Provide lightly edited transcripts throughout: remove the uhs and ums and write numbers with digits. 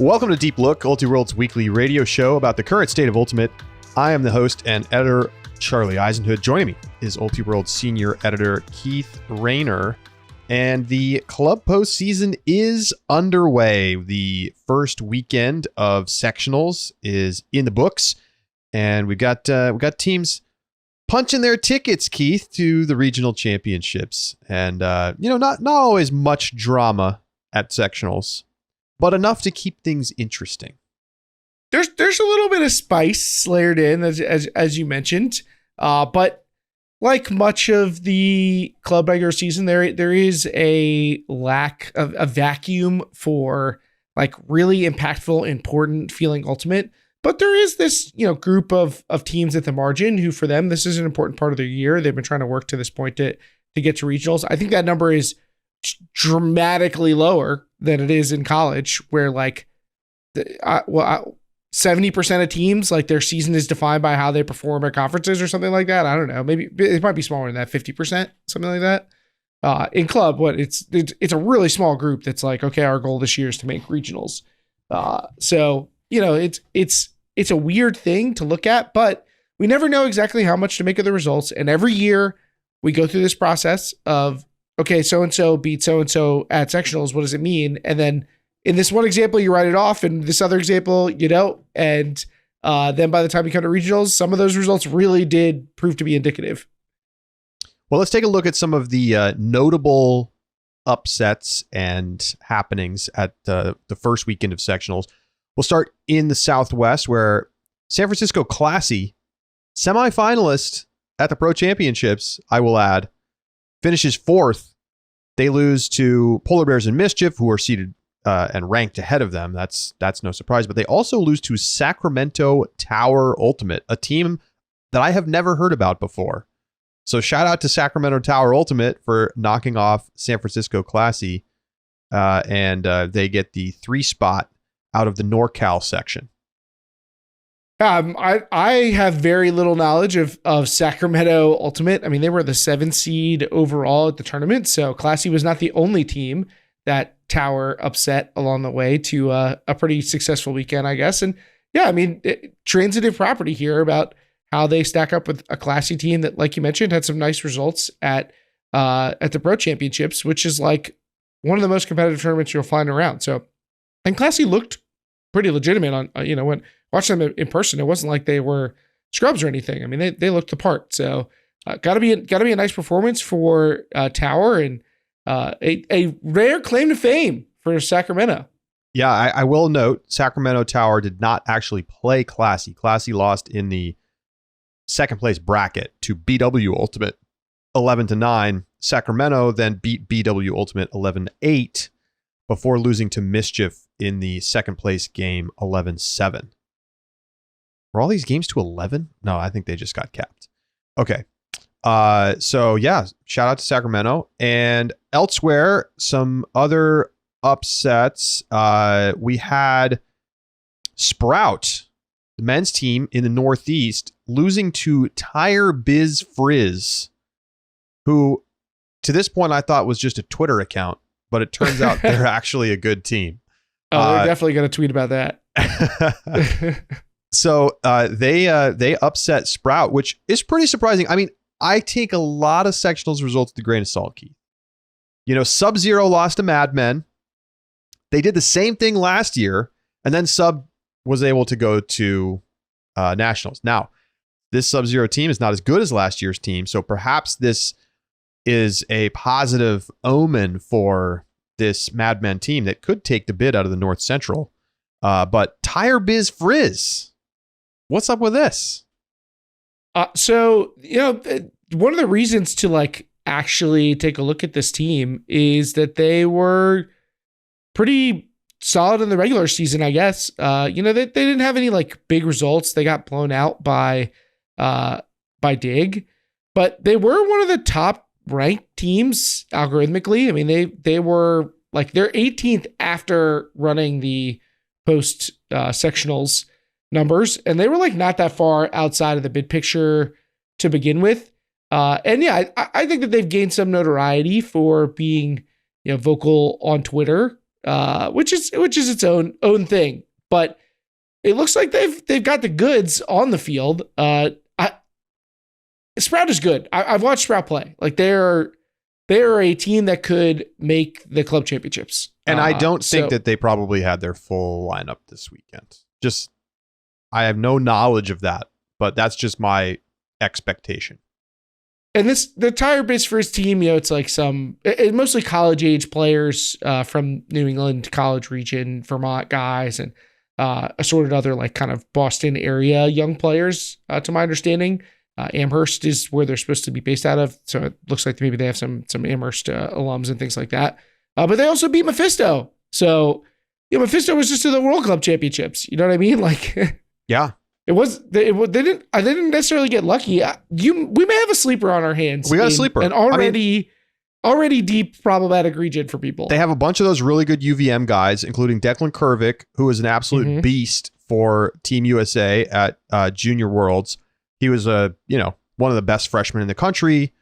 Welcome to Deep Look, Ultiworld's weekly radio show about the current state of Ultimate. I am the host and editor, Charlie Eisenhood. Joining me is Ultiworld's senior editor, Keith Raynor. And the club postseason is underway. The first weekend of sectionals is in the books, and we got teams punching their tickets, Keith, to the regional championships. And not always much drama at sectionals, but enough to keep things interesting. There's a little bit of spice layered in, as you mentioned, but like much of the club regular season, there is a lack of a vacuum for like really impactful, important feeling Ultimate. But there is this, group of teams at the margin who, for them, this is an important part of their year. They've been trying to work to this point to get to regionals. I think that number is dramatically lower than it is in college, where 70% of teams, like their season is defined by how they perform at conferences or something like that. I don't know. Maybe it might be smaller than that, 50%, something like that. In club, it's a really small group that's like, okay, our goal this year is to make regionals. So it's a weird thing to look at, but we never know exactly how much to make of the results. And every year we go through this process of, okay, so-and-so beat so-and-so at sectionals. What does it mean? And then in this one example, you write it off, and this other example, you don't. And then by the time you come to regionals, some of those results really did prove to be indicative. Well, let's take a look at some of the notable upsets and happenings at the first weekend of sectionals. We'll start in the Southwest, where San Francisco Classy, semifinalist at the Pro Championships, I will add, finishes fourth. They lose to Polar Bears and Mischief, who are seated and ranked ahead of them. That's no surprise. But they also lose to Sacramento Tower Ultimate, a team that I have never heard about before. So shout out to Sacramento Tower Ultimate for knocking off San Francisco Classy, and they get the 3 spot out of the NorCal section. I have very little knowledge of Sacramento Ultimate. I mean, they were the 7th seed overall at the tournament, so Classy was not the only team that Tower upset along the way to a pretty successful weekend, I guess. And yeah, I mean, transitive property here about how they stack up with a Classy team that, like you mentioned, had some nice results at the Pro Championships, which is like one of the most competitive tournaments you'll find around. So, and Classy looked pretty legitimate on, when watching them in person. It wasn't like they were scrubs or anything. I mean, they looked the part. So, gotta be a nice performance for Tower, and a rare claim to fame for Sacramento. Yeah, I will note Sacramento Tower did not actually play Classy. Classy lost in the second place bracket to BW Ultimate 11-9. Sacramento then beat BW Ultimate 11-8 before losing to Mischief in the second place game 11-7. Were all these games to 11? No, I think they just got capped. Okay. So yeah, shout out to Sacramento. And elsewhere, some other upsets. We had Sprout, the men's team in the Northeast, losing to Tire Biz Frizz, who to this point I thought was just a Twitter account, but it turns out they're actually a good team. Oh, they're definitely going to tweet about that. So they upset Sprout, which is pretty surprising. I mean, I take a lot of sectionals results with a grain of salt, Keith. Sub-Zero lost to Mad Men. They did the same thing last year, and then Sub was able to go to Nationals. Now, this Sub-Zero team is not as good as last year's team, so perhaps this is a positive omen for this Mad Men team that could take the bid out of the North Central. But Tire Biz Frizz, what's up with this? So, one of the reasons to actually take a look at this team is that they were pretty solid in the regular season, I guess. They didn't have any big results. They got blown out by Dig, but they were one of the top ranked teams algorithmically. I mean, they were they're 18th after running the post sectionals numbers, and they were not that far outside of the bid picture to begin with. And yeah, I think that they've gained some notoriety for being vocal on Twitter which is its own thing. But it looks like they've got the goods on the field. Sprout is good. I've watched Sprout play. Like they're a team that could make the club championships. And I don't think that they probably had their full lineup this weekend. I have no knowledge of that, but that's just my expectation. And the tire base for his team, it's like mostly college age players from New England college region, Vermont guys, and assorted other like kind of Boston area young players, to my understanding. Amherst is where they're supposed to be based out of. So it looks like maybe they have some Amherst alums and things like that. But they also beat Mephisto. So, Mephisto was just to the World Club Championships. You know what I mean? Like, yeah, We got a sleeper. An already deep problematic region for people. They have a bunch of those really good UVM guys, including Declan Kervick, who is an absolute beast for Team USA at Junior Worlds. He was one of the best freshmen in the country,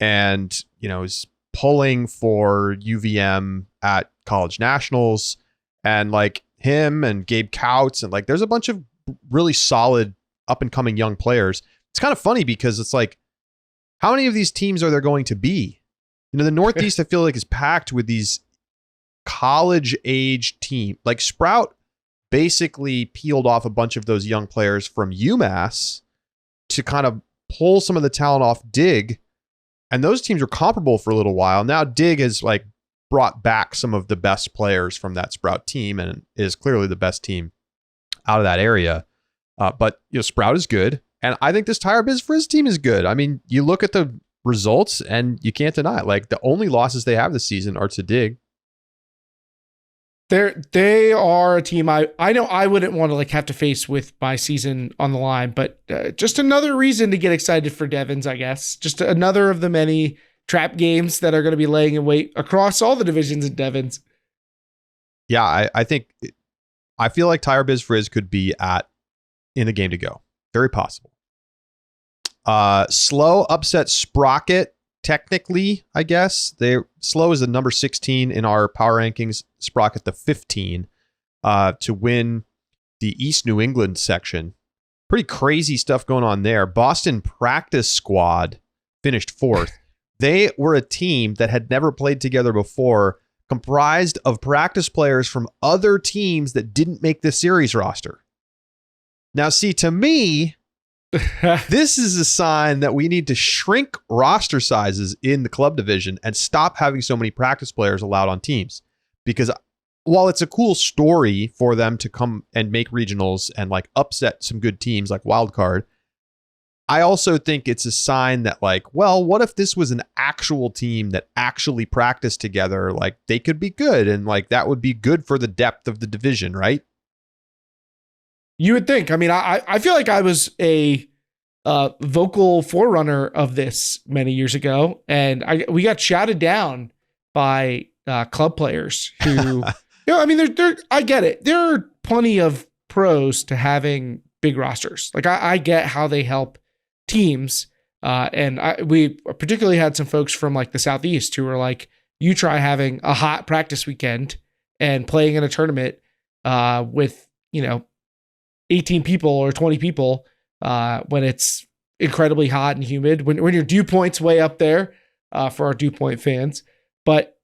and is pulling for UVM at college nationals, and like him and Gabe Couts, and like there's a bunch of really solid up and coming young players. It's kind of funny because it's like, how many of these teams are there going to be? The Northeast I feel like is packed with these college age teams. Like Sprout basically peeled off a bunch of those young players from UMass to kind of pull some of the talent off Dig. And those teams were comparable for a little while. Now Dig has like brought back some of the best players from that Sprout team and is clearly the best team out of that area. But Sprout is good. And I think this Tire Biz Frizz team is good. I mean, you look at the results and you can't deny it. Like the only losses they have this season are to Dig. They are a team I know I wouldn't want to like have to face with my season on the line, but just another reason to get excited for Devons, I guess. Just another of the many trap games that are going to be laying in wait across all the divisions in Devons. Yeah, I feel like Tire Biz Frizz could be in the game to go. Very possible. Slow upset Sprocket. Technically, I guess Slow is the number 16 in our power rankings. Sprocket the 15 to win the East New England section. Pretty crazy stuff going on there. Boston Practice Squad finished fourth. They were a team that had never played together before, comprised of practice players from other teams that didn't make the series roster. Now, see, to me, this is a sign that we need to shrink roster sizes in the club division and stop having so many practice players allowed on teams. Because while it's a cool story for them to come and make regionals and like upset some good teams like Wildcard, I also think it's a sign that like, well, what if this was an actual team that actually practiced together? Like they could be good, and like that would be good for the depth of the division, right? You would think. I mean, I feel like I was a vocal forerunner of this many years ago, and we got shouted down by club players who, I mean, I get it. There are plenty of pros to having big rosters. Like I get how they help teams, and we particularly had some folks from like the Southeast who were like, you try having a hot practice weekend and playing in a tournament with 18 people or 20 people when it's incredibly hot and humid, when your dew point's way up there for our dew point fans. But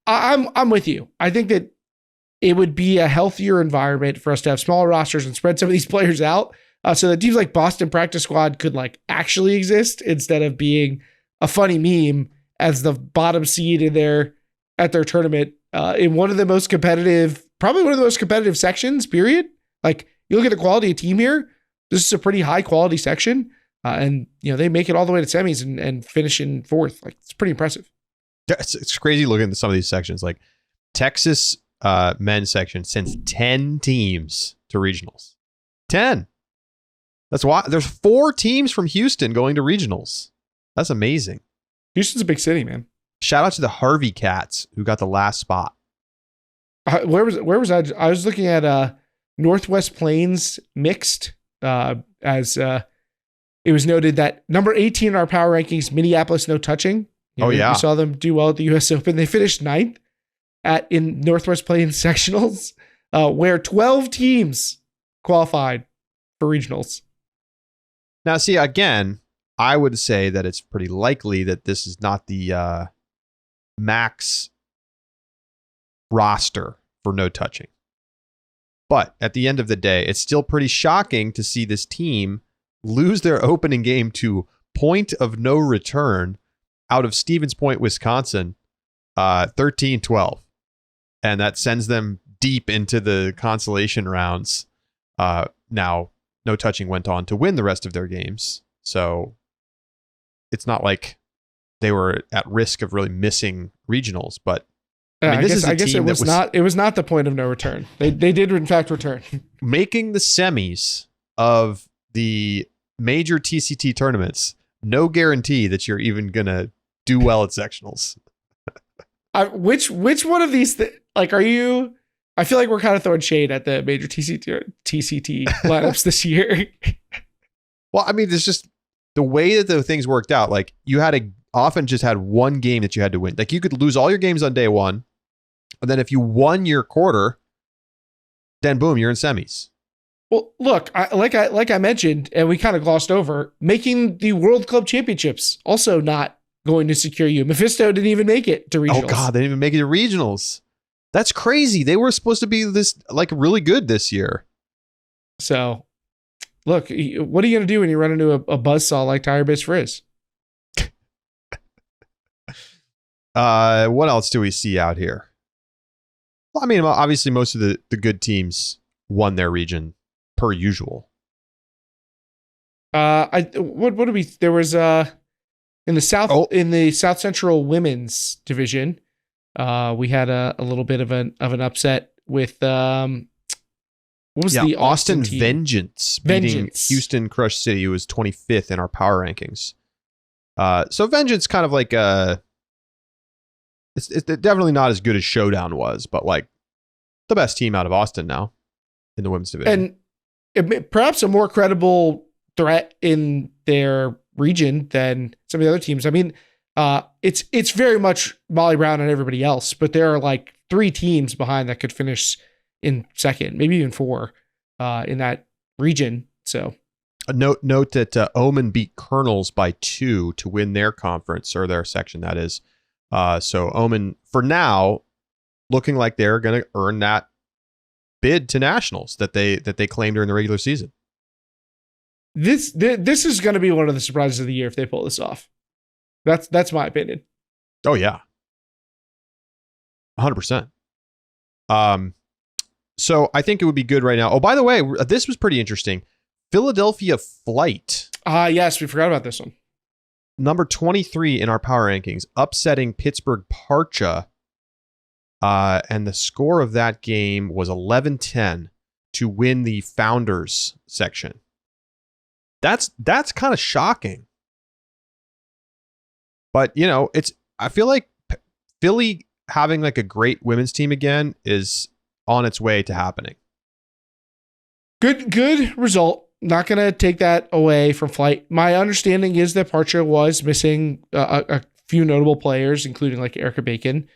I'm with you. I think that it would be a healthier environment for us to have smaller rosters and spread some of these players out so that teams like Boston Practice Squad could like actually exist instead of being a funny meme as the bottom seed at their tournament in one of the most competitive, probably one of the most competitive sections, period. Like, you look at the quality of team here, this is a pretty high quality section. And, they make it all the way to semis and finish in fourth. Like, it's pretty impressive. It's crazy looking at some of these sections. Like, Texas men's section sends 10 teams to regionals. 10. That's why there's 4 teams from Houston going to regionals. That's amazing. Houston's a big city, man. Shout out to the Harvey Cats who got the last spot. Where was I? I was looking at Northwest Plains mixed as it was noted that number 18 in our power rankings, Minneapolis no touching. We saw them do well at the US Open. They finished 9th. in Northwest Plains sectionals, where 12 teams qualified for regionals. Now, see, again, I would say that it's pretty likely that this is not the max roster for no touching. But at the end of the day, it's still pretty shocking to see this team lose their opening game to point of no return out of Stevens Point, Wisconsin, 13-12. And that sends them deep into the consolation rounds. Now, no touching went on to win the rest of their games. So it's not like they were at risk of really missing regionals, but I guess it was not the point of no return. They did in fact return. Making the semis of the major TCT tournaments, no guarantee that you're even gonna do well at sectionals. Which one of these are you? I feel like we're kind of throwing shade at the major TCT lineups this year. Well, I mean, it's just the way that the things worked out. Like you often just had one game that you had to win. Like you could lose all your games on day one. And then if you won your quarter, then boom, you're in semis. Well, look, like I mentioned, and we kind of glossed over, making the World Club Championships also not going to secure you. Mephisto didn't even make it to regionals. Oh God, they didn't even make it to regionals. That's crazy. They were supposed to be this really good this year. So, look, what are you going to do when you run into a buzzsaw like Tire Biz Frizz? What else do we see out here? Well, I mean, obviously, most of the good teams won their region per usual. What do we? There was in the South Central Women's Division, we had a little bit of an upset with what was the Austin team? Vengeance beating Houston Crush City, who was 25th in our power rankings. So Vengeance kind of like it's definitely not as good as Showdown was, but like the best team out of Austin now in the women's division. And perhaps a more credible threat in their region than some of the other teams. I mean, it's very much Molly Brown and everybody else, but there are like 3 teams behind that could finish in second, maybe even 4 in that region. So note that Omen beat Colonels by 2 to win their conference, or their section, that is. So Omen, for now, looking like they're going to earn that bid to nationals that they claimed during the regular season. This is going to be one of the surprises of the year if they pull this off. That's my opinion. Oh yeah, 100%. So I think it would be good right now. Oh, by the way, this was pretty interesting. Philadelphia Flight. Yes, we forgot about this one. Number 23 in our power rankings, upsetting Pittsburgh Parcha. And the score of that game was 11-10 to win the Founders section. That's kind of shocking. But, I feel like Philly having like a great women's team again is on its way to happening. Good result. Not going to take that away from Flight. My understanding is that Parcha was missing a few notable players, including like Erica Bacon.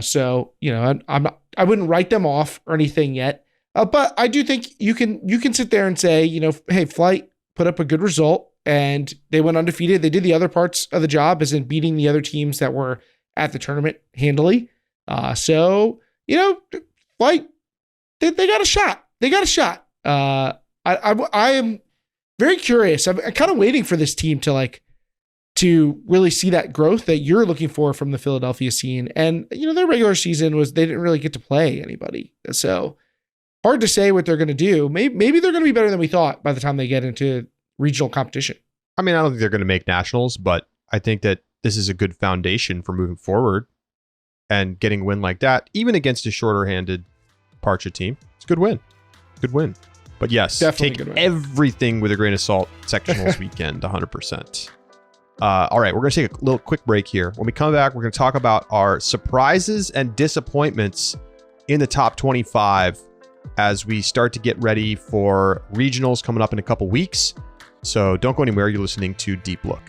So, I wouldn't write them off or anything yet. But I do think you can sit there and say, hey, Flight put up a good result and they went undefeated. They did the other parts of the job, as in beating the other teams that were at the tournament handily. So, Flight, they got a shot. They got a shot. I am very curious. I'm kind of waiting for this team to really see that growth that you're looking for from the Philadelphia scene. And, their regular season they didn't really get to play anybody. So hard to say what they're going to do. Maybe they're going to be better than we thought by the time they get into regional competition. I mean, I don't think they're going to make nationals, but I think that this is a good foundation for moving forward, and getting a win like that, even against a shorter-handed Parcha team. It's a good win. Good win. But yes, definitely take everything with a grain of salt. Sectionals weekend, 100%. All right, we're going to take a little quick break here. When we come back, we're going to talk about our surprises and disappointments in the top 25 as we start to get ready for regionals coming up in a couple weeks. So don't go anywhere. You're listening to Deep Look.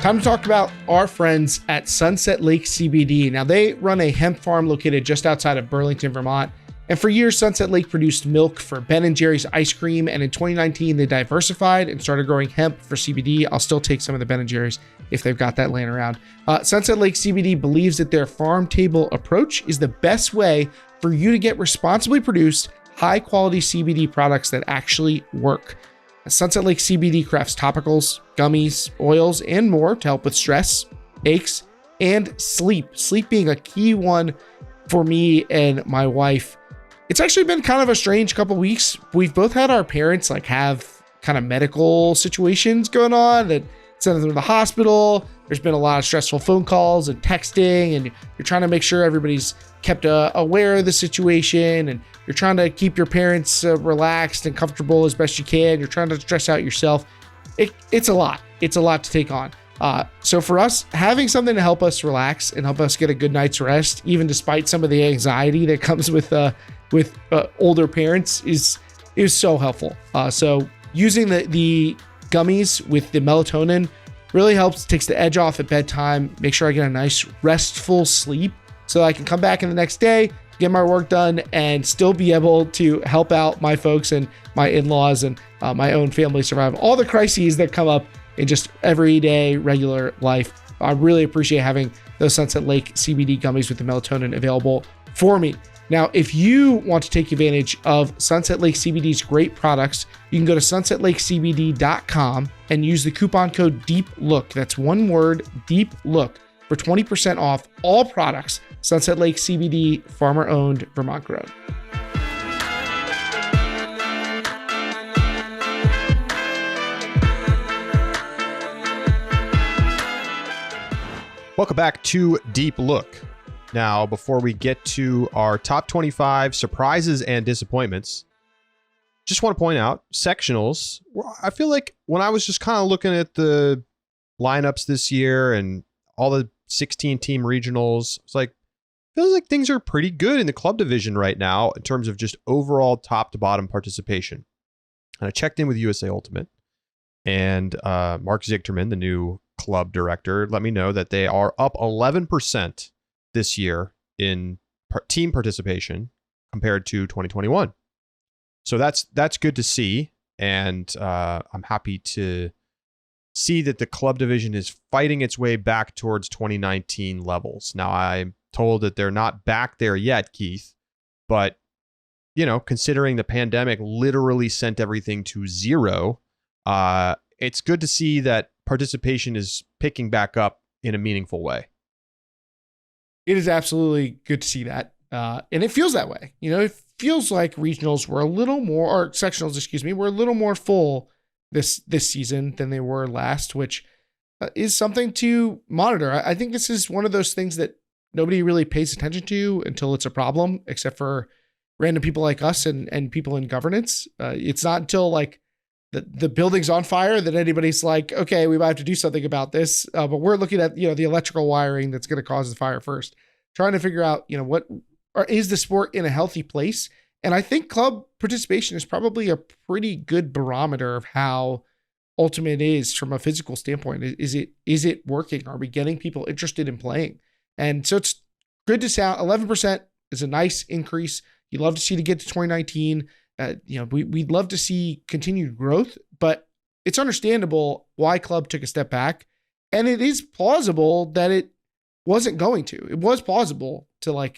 Time to talk about our friends at Sunset Lake CBD. Now, they run a hemp farm located just outside of Burlington, Vermont. And for years, Sunset Lake produced milk for Ben & Jerry's ice cream. And in 2019, they diversified and started growing hemp for CBD. I'll still take some of the Ben & Jerry's if they've got that laying around. Sunset Lake CBD believes that their farm table approach is the best way for you to get responsibly produced, high-quality CBD products that actually work. Sunset Lake CBD crafts topicals, gummies, oils, and more to help with stress, aches, and sleep. Sleep being a key one for me and my wife. It's actually been kind of a strange couple weeks. We've both had our parents have kind of medical situations going on that send them to the hospital. There's been a lot of stressful phone calls and texting, and you're trying to make sure everybody's kept aware of the situation, and you're trying to keep your parents relaxed and comfortable as best you can. You're trying to stress out yourself. It's a lot. It's a lot to take on. So for us, having something to help us relax and help us get a good night's rest, even despite some of the anxiety that comes with older parents, is so helpful. So using the gummies with the melatonin really helps, takes the edge off at bedtime, make sure I get a nice restful sleep so I can come back in the next day, get my work done, and still be able to help out my folks and my in-laws and my own family survive all the crises that come up in just everyday regular life. I really appreciate having those Sunset Lake CBD gummies with the melatonin available for me. Now, if you want to take advantage of Sunset Lake CBD's great products, you can go to sunsetlakecbd.com and use the coupon code DEEPLOOK. That's one word, DEEPLOOK, for 20% off all products. Sunset Lake CBD, farmer-owned, Vermont-grown. Welcome back to Deep Look. Now, before we get to our top 25 surprises and disappointments, just want to point out sectionals. I feel like when I was just kind of looking at the lineups this year and all the 16 team regionals, it's like, feels like things are pretty good in the club division right now in terms of just overall top to bottom participation. And I checked in with USA Ultimate, and Mark Zichterman, the new club director, let me know that they are up 11% this year in team participation compared to 2021. So that's good to see. And I'm happy to see that the club division is fighting its way back towards 2019 levels. Now, I'm told that they're not back there yet, Keith, but considering the pandemic literally sent everything to zero, it's good to see that participation is picking back up in a meaningful way. It is absolutely good to see that. And it feels that way. It feels like regionals were a little more, or sectionals, were a little more full this season than they were last, which is something to monitor. I think this is one of those things that nobody really pays attention to until it's a problem, except for random people like us and people in governance. It's not until like the building's on fire that anybody's like, okay, we might have to do something about this. But we're looking at, the electrical wiring that's going to cause the fire first, trying to figure out, is the sport in a healthy place? And I think club participation is probably a pretty good barometer of how Ultimate is from a physical standpoint. Is it working? Are we getting people interested in playing? And so it's good to sound 11% is a nice increase. You'd love to see to get to 2019. We'd love to see continued growth, but it's understandable why club took a step back. And it is plausible that it wasn't going to. It was plausible to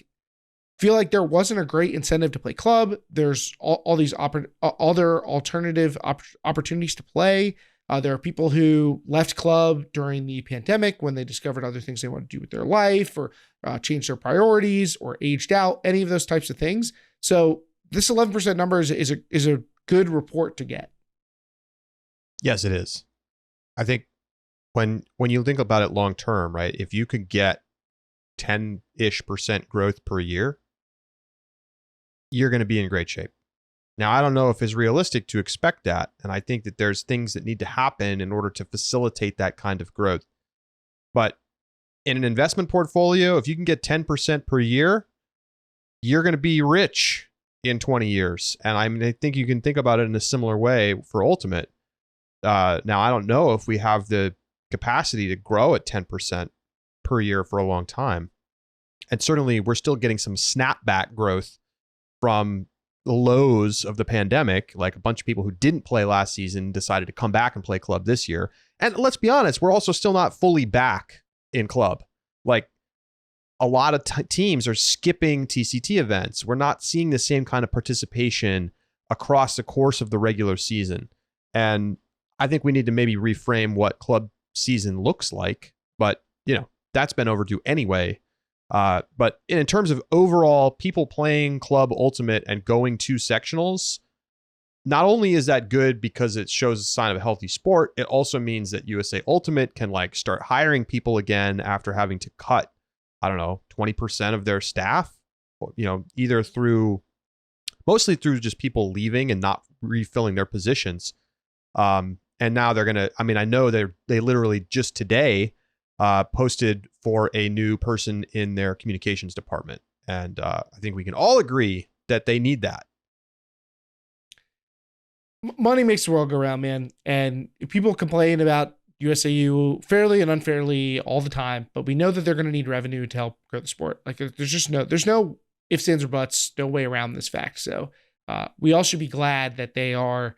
feel like there wasn't a great incentive to play club. There's all these other alternative opportunities to play. There are people who left club during the pandemic when they discovered other things they want to do with their life, or changed their priorities, or aged out, any of those types of things. So this 11% number is a good report to get. Yes, it is. I think when you think about it long term, right? If you could get 10-ish% growth per year, you're going to be in great shape. Now, I don't know if it's realistic to expect that, and I think that there's things that need to happen in order to facilitate that kind of growth. But in an investment portfolio, if you can get 10% per year, you're going to be rich in 20 years. And I think you can think about it in a similar way for Ultimate. Now, I don't know if we have the capacity to grow at 10% per year for a long time. And certainly we're still getting some snapback growth from the lows of the pandemic. Like a bunch of people who didn't play last season decided to come back and play club this year. And let's be honest, we're also still not fully back in club. Like a lot of teams are skipping TCT events. We're not seeing the same kind of participation across the course of the regular season. And I think we need to maybe reframe what club season looks like. But, you know, that's been overdue anyway. But in terms of overall people playing Club Ultimate and going to sectionals, not only is that good because it shows a sign of a healthy sport, it also means that USA Ultimate can like start hiring people again after having to cut, I don't know, 20% of their staff, you know, either mostly through just people leaving and not refilling their positions. And now they're going to, I mean, I know they literally just today posted for a new person in their communications department. And I think we can all agree that they need that. Money makes the world go round, man. And people complain about USAU fairly and unfairly all the time, but we know that they're going to need revenue to help grow the sport. Like there's no ifs, ands, or buts, no way around this fact. So we all should be glad that they are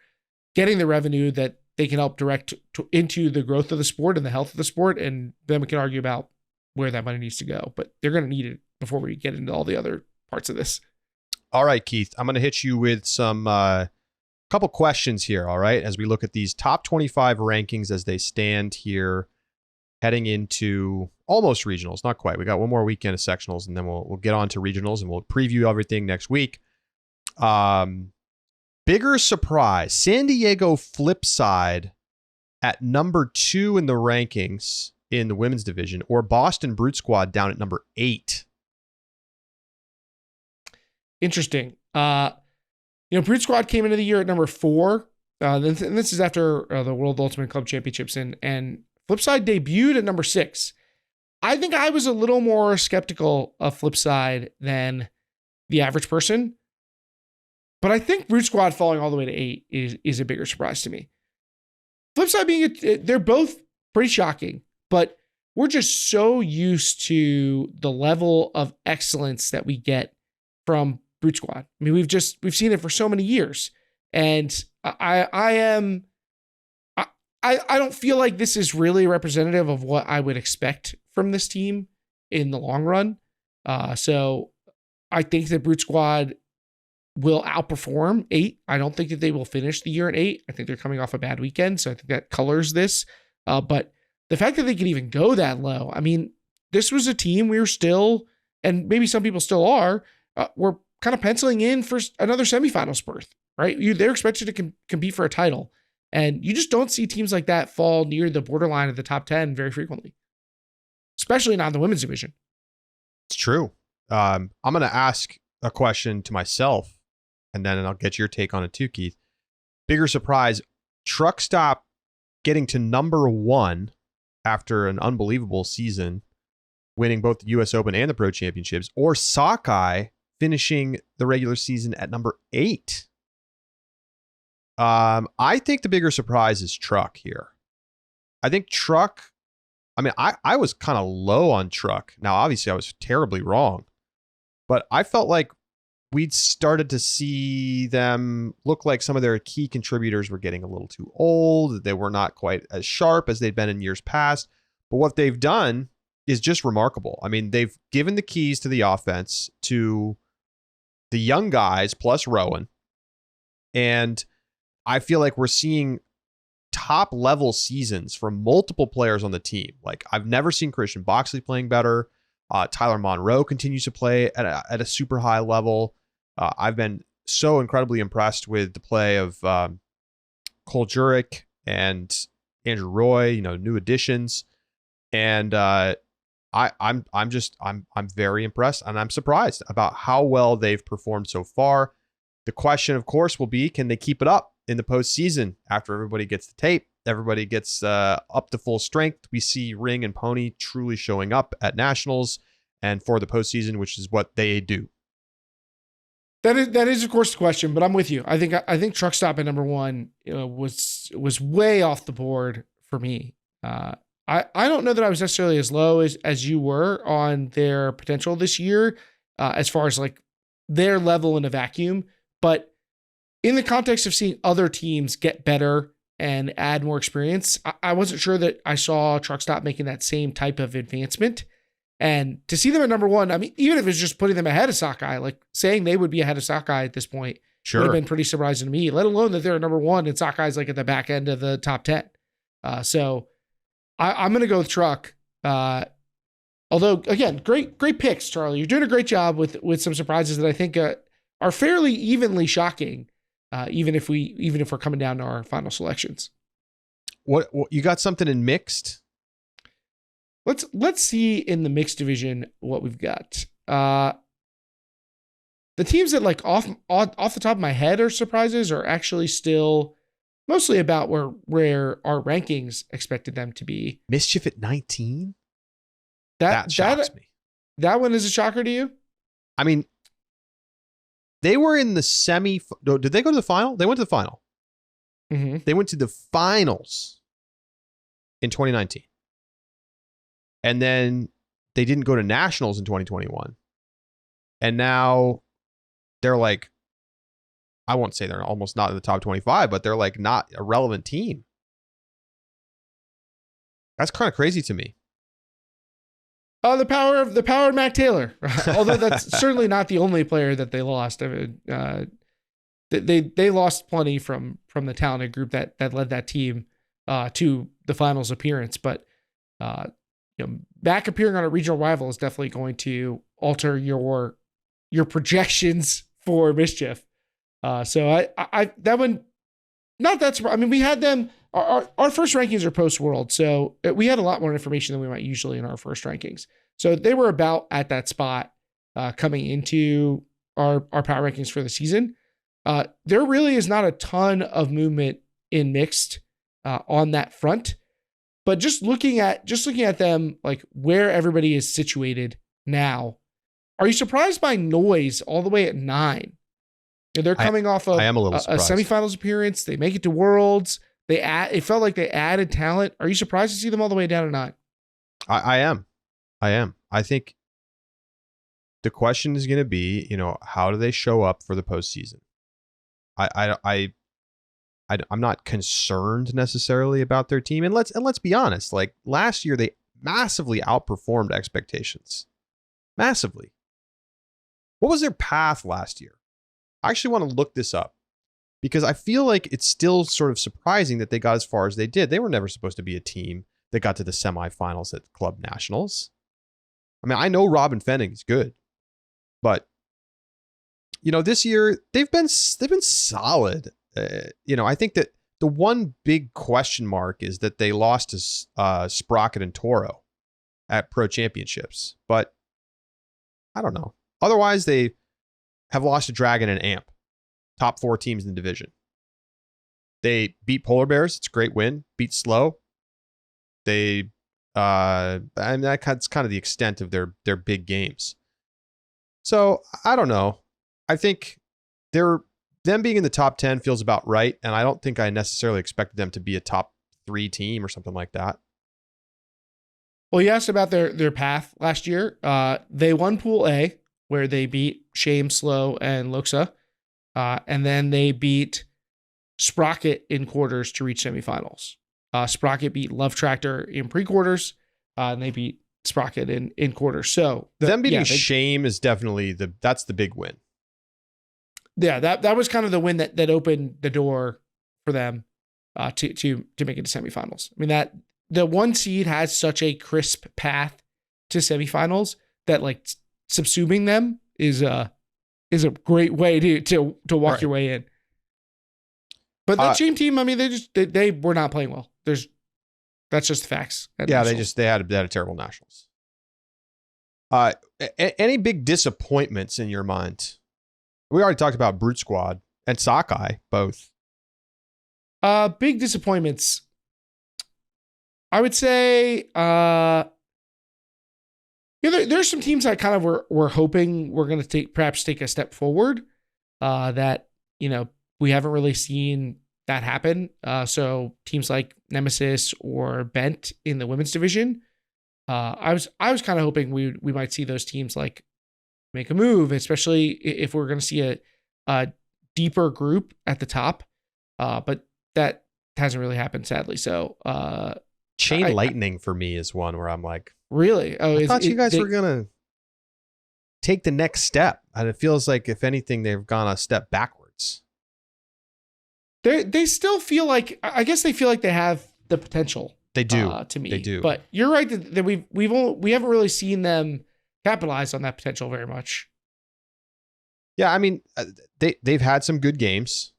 getting the revenue that they can help direct into the growth of the sport and the health of the sport. And then we can argue about where that money needs to go, but they're going to need it before we get into all the other parts of this. All right, Keith, I'm going to hit you with some couple questions here. All right. As we look at these top 25 rankings as they stand here, heading into almost regionals, not quite. We got one more weekend of sectionals, and then we'll get on to regionals, and we'll preview everything next week. Bigger surprise, San Diego Flipside at number 2 in the rankings in the women's division, or Boston Brute Squad down at number 8. Interesting. Brute Squad came into the year at number 4. And this is after the World Ultimate Club Championships, and Flipside debuted at number 6. I think I was a little more skeptical of Flipside than the average person, but I think Brute Squad falling all the way to 8 is a bigger surprise to me. Flipside they're both pretty shocking, but we're just so used to the level of excellence that we get from Brute Squad. I mean, we've seen it for so many years, and I don't feel like this is really representative of what I would expect from this team in the long run. So I think that Brute Squad will outperform 8. I don't think that they will finish the year at 8. I think they're coming off a bad weekend, so I think that colors this. But the fact that they could even go that low, I mean, this was a team we were still, and maybe some people still are, we're kind of penciling in for another semifinals berth, right? They're expected to compete for a title. And you just don't see teams like that fall near the borderline of the top 10 very frequently, especially not in the women's division. It's true. I'm going to ask a question to myself, and then I'll get your take on it too, Keith. Bigger surprise, Truck Stop getting to number 1 after an unbelievable season, winning both the US Open and the Pro Championships, or Sockeye finishing the regular season at number 8. I think the bigger surprise is Truck here. I think Truck, I mean, I was kind of low on Truck. Now, obviously, I was terribly wrong, but I felt like we'd started to see them look like some of their key contributors were getting a little too old. They were not quite as sharp as they'd been in years past. But what they've done is just remarkable. I mean, they've given the keys to the offense to the young guys plus Rowan. And I feel like we're seeing top level seasons from multiple players on the team. Like I've never seen Christian Boxley playing better. Tyler Monroe continues to play at a super high level. I've been so incredibly impressed with the play of Cole Jurek and Andrew Roy, new additions. And I'm very impressed, and I'm surprised about how well they've performed so far. The question, of course, will be, can they keep it up in the postseason after everybody gets the tape? Everybody gets up to full strength. We see Ring and Pony truly showing up at nationals and for the postseason, which is what they do. That is of course the question, but I'm with you. I think Truck Stop at number 1 was way off the board for me. I don't know that I was necessarily as low as you were on their potential this year, as far as like their level in a vacuum. But in the context of seeing other teams get better and add more experience, I wasn't sure that I saw Truck Stop making that same type of advancement. And to see them at number one, I mean, even if it's just putting them ahead of Sockeye, like saying they would be ahead of Sockeye at this point would have been pretty surprising to me, let alone that they're at number one and Sockeye's like at the back end of the top 10. So I'm going to go with Truck. Although, again, great picks, Charlie. You're doing a great job with some surprises that I think are fairly evenly shocking, even if we're coming down to our final selections. What you got something in mixed? Let's see in the mixed division what we've got. The teams that like off the top of my head are surprises are actually still mostly about where our rankings expected them to be. Mischief at 19? That shocks me. That one is a shocker to you? I mean, they were in the semi. Did they go to the final? They went to the final. Mm-hmm. They went to the finals in 2019. And then they didn't go to nationals in 2021. And now they're like, I won't say they're almost not in the top 25, but they're like not a relevant team. That's kind of crazy to me. Oh, the power of Mac Taylor. Although that's certainly not the only player that they lost. I mean, they lost plenty from the talented group that led that team to the finals appearance. But Mac appearing on a regional rival is definitely going to alter your projections for Mischief. So I that one, not that surprising. I mean, we had them. Our first rankings are post World, so we had a lot more information than we might usually in our first rankings. So they were about at that spot coming into our power rankings for the season. There really is not a ton of movement in mixed on that front, but just looking at them, like where everybody is situated now, are you surprised by Noise all the way at 9? They're coming off of I am a semifinals appearance. They make it to Worlds. It felt like they added talent. Are you surprised to see them all the way down to 9? I am. I think the question is going to be, how do they show up for the postseason? I'm not concerned necessarily about their team, and let's be honest. Like last year, they massively outperformed expectations. Massively. What was their path last year? I actually want to look this up because I feel like it's still sort of surprising that they got as far as they did. They were never supposed to be a team that got to the semifinals at Club Nationals. I mean, I know Robin Fenning is good, but this year they've been solid. I think that the one big question mark is that they lost to Sprocket and Toro at Pro Championships, but I don't know. Otherwise, they have lost to Dragon and Amp, top 4 teams in the division. They beat Polar Bears. It's a great win. Beat Slow. That's kind of the extent of their big games. So I don't know. I think them being in the top 10 feels about right, and I don't think I necessarily expected them to be a top 3 team or something like that. Well, you asked about their path last year. They won Pool A, where they beat Shame, Slow, and Loxa. And then they beat Sprocket in quarters to reach semifinals. Sprocket beat Love Tractor in pre-quarters, and they beat Sprocket in quarters. So them beating Shame is definitely that's the big win. Yeah, that was kind of the win that opened the door for them to make it to semifinals. I mean, that the 1 seed has such a crisp path to semifinals that like subsuming them is a great way to walk your way in. But that Shame team, I mean, they were not playing well. That's just the facts. Yeah, they had a terrible nationals. Any big disappointments in your mind? We already talked about Brute Squad and Sockeye both. Big disappointments. I would say there's some teams I kind of were hoping were going to perhaps take a step forward that we haven't really seen that happen. So teams like Nemesis or Bent in the women's division, I was kind of hoping we might see those teams like make a move, especially if we're going to see a deeper group at the top. But that hasn't really happened, sadly. So Chain Lightning for me is one where I'm like, really? Oh, I thought you guys were gonna take the next step, and it feels like if anything, they've gone a step backwards. They still feel like, I guess they feel like they have the potential. They do. To me, they do. But you're right that we haven't really seen them capitalize on that potential very much. Yeah, I mean, they've had some good games,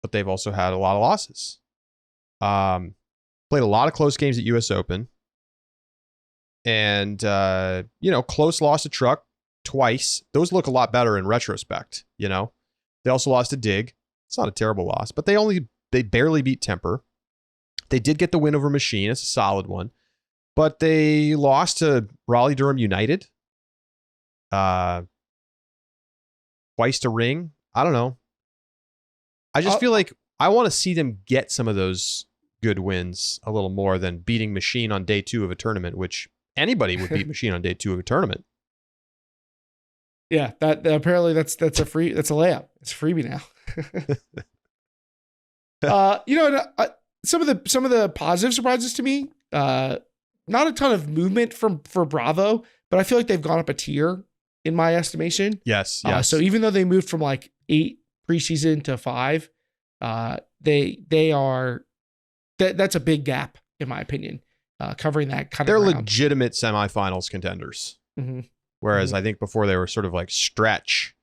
but they've also had a lot of losses. Played a lot of close games at US Open. And, close loss to Truck twice. Those look a lot better in retrospect, They also lost to Dig. It's not a terrible loss, but they barely beat Temper. They did get the win over Machine. It's a solid one. But they lost to Raleigh-Durham United. Twice to Ring. I don't know. I just feel like I want to see them get some of those good wins a little more than beating Machine on day 2 of a tournament, which anybody would beat Machine on day 2 of a tournament. Yeah, that apparently that's a layup. It's a freebie now. Some of the positive surprises to me, not a ton of movement for Bravo, but I feel like they've gone up a tier in my estimation. Yes. So even though they moved from like 8 preseason to 5, they are that's a big gap in my opinion. Covering that kind They're of ground. legitimate semifinals contenders. Mm-hmm. Whereas I think before they were sort of like stretch,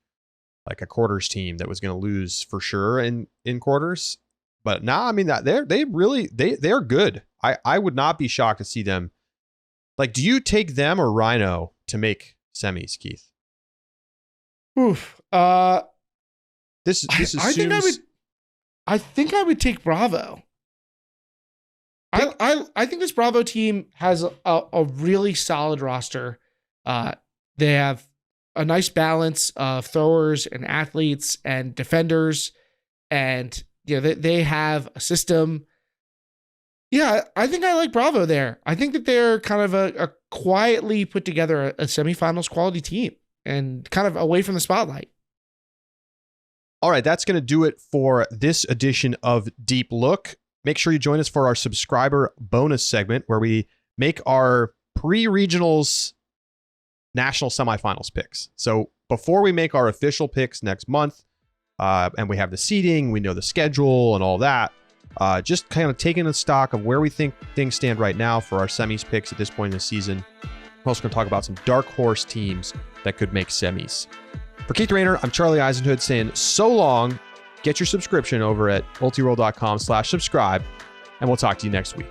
like a quarters team that was going to lose for sure in quarters. But now, I mean, that they're good. I would not be shocked to see them. Like, do you take them or Rhino to make semis, Keith? Oof. This assumes... I think I would take Bravo. I think this Bravo team has a really solid roster. They have a nice balance of throwers and athletes and defenders, and they have a system. Yeah, I think I like Bravo there. I think that they're kind of a quietly put together a semifinals quality team and kind of away from the spotlight. All right, that's going to do it for this edition of Deep Look. Make sure you join us for our subscriber bonus segment where we make our pre-regionals national semifinals picks. So before we make our official picks next month, and we have the seeding, we know the schedule and all that, just kind of taking a stock of where we think things stand right now for our semis picks at this point in the season. We're also going to talk about some dark horse teams that could make semis. For Keith Raynor, I'm Charlie Eisenhood saying so long. Get your subscription over at multiworld.com/subscribe, and we'll talk to you next week.